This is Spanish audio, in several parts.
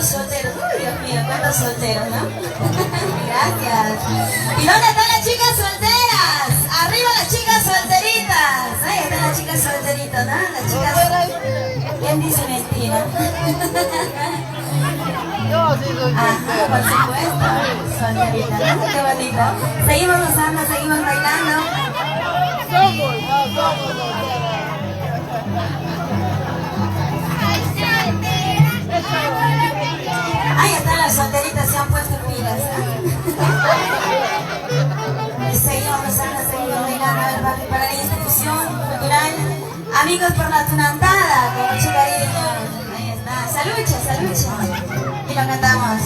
chicos solteros. Uy, Dios mío, cuántos solteros, ¿no? Gracias. ¿Y dónde están las chicas solteras? Arriba las chicas solteritas. Ahí están las chicas solteritas, ¿no? Las chicas... ¿Quién dice mentira? Yo sí soy soltera. Por supuesto. Solterita, ¿no? Qué bonito. Seguimos gozando, seguimos bailando. Somos solteras. Ahí están las solteritas, se han puesto pilas, ¿no? Seguimos gozando, seguimos bailando. A ver, para la institución cultural, amigos por la tunantada, con mucho cariño. Ahí está, salucha, salucha. Y lo cantamos.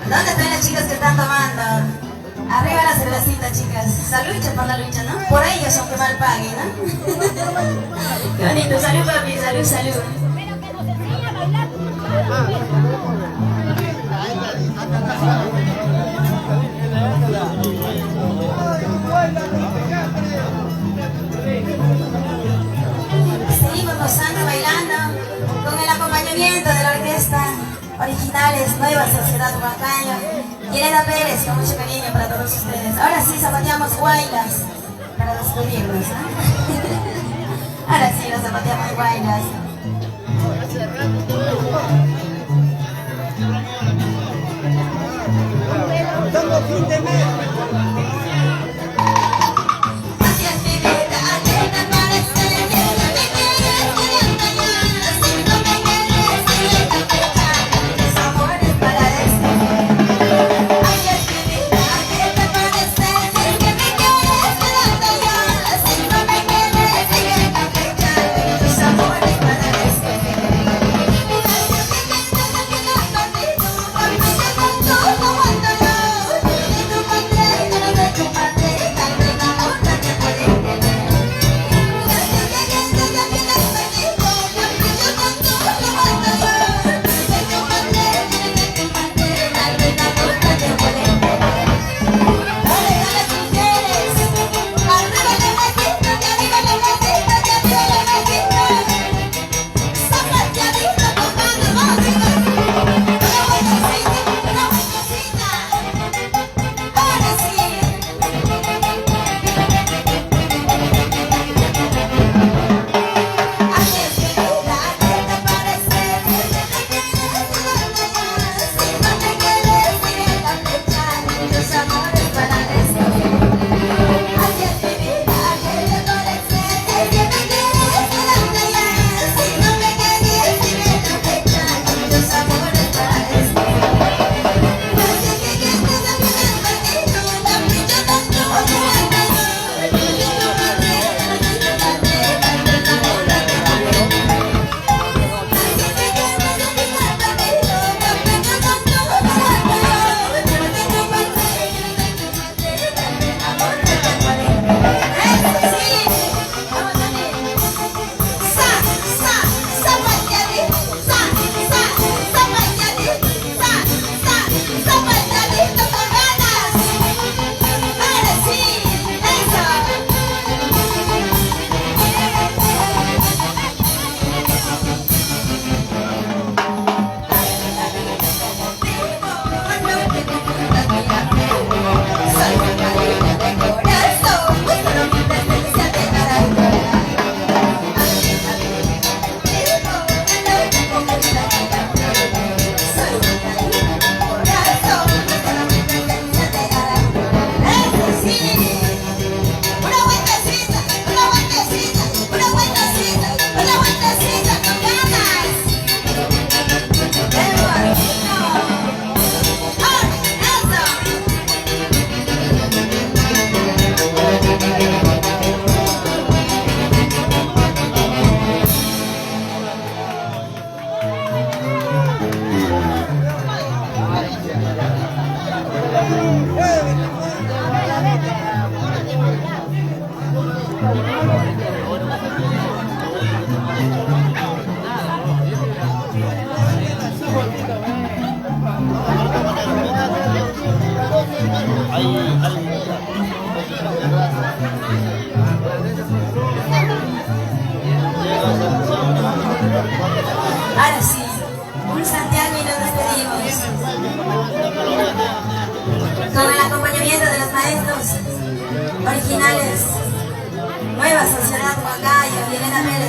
¿Dónde están las chicas que están tomando? Arriba la cervecita, chicas. Salucha por la lucha, ¿no? Por ellos, aunque mal paguen, ¿no? Qué bonito. Salud, papi. Salud, salud. Pero que nos enseñe a bailar. Seguimos gozando, bailando, con el acompañamiento de la orquesta Originales Nueva Sociedad Huancayo y Elena Pérez, con mucho cariño para todos ustedes. Ahora sí, zapateamos guaylas para despedirnos, ¿no? Ahora sí, nos zapateamos guaylas.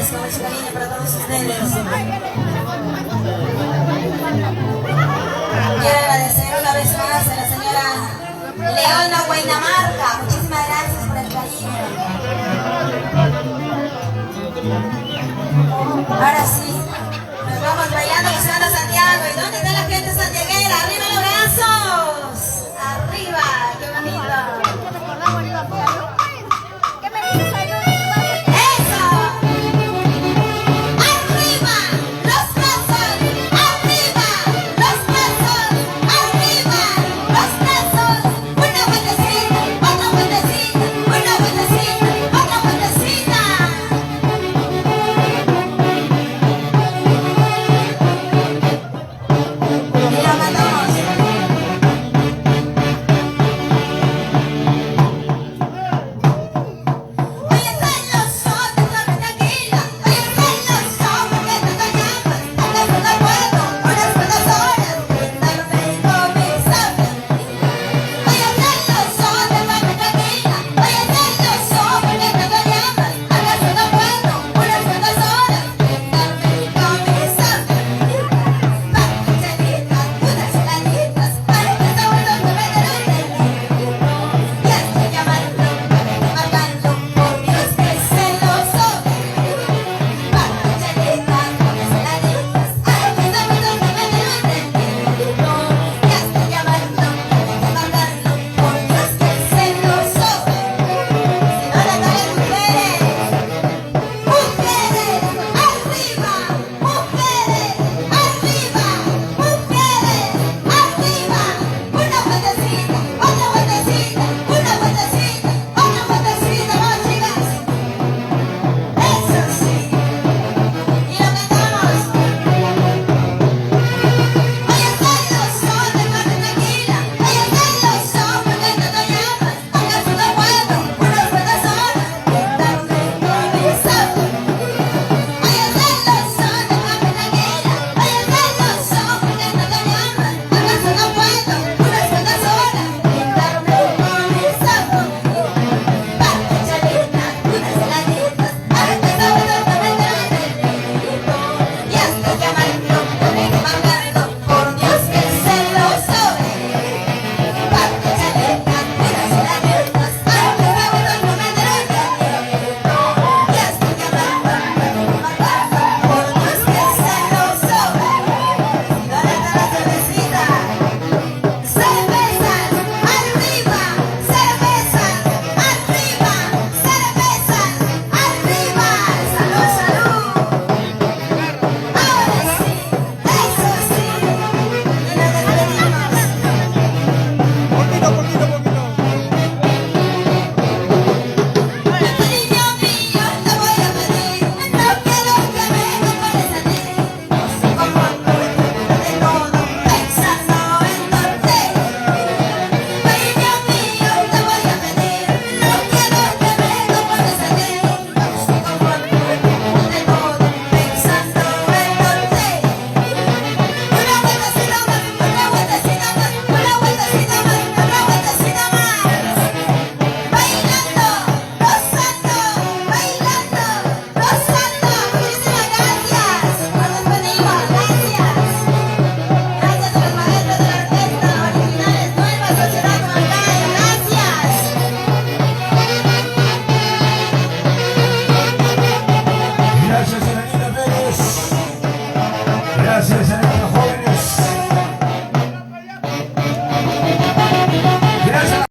Pérez, con mucho cariño para todos ustedes.